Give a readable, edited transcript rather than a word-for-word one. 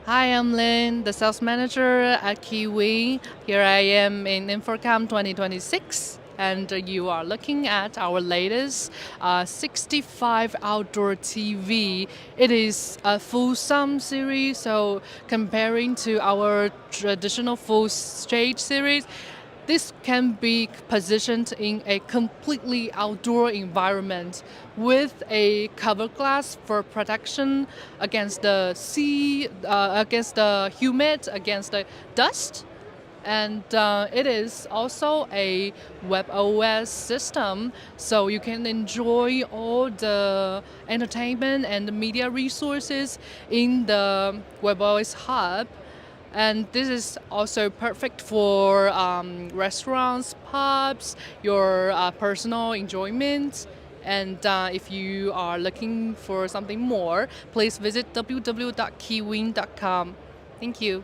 Hi, I'm Lynn, the sales manager at Keewin. Here I am in InfoComm 2026, and you are looking at our latest 65 outdoor TV. It is a full sum series, so comparing to our traditional full stage series, this can be positioned in a completely outdoor environment with a cover glass for protection against the sea, against the humid, against the dust. And it is also a webOS system, so you can enjoy all the entertainment and the media resources in the webOS hub. And this is also perfect for restaurants, pubs, your personal enjoyment. And if you are looking for something more, please visit www.keywin.com. Thank you.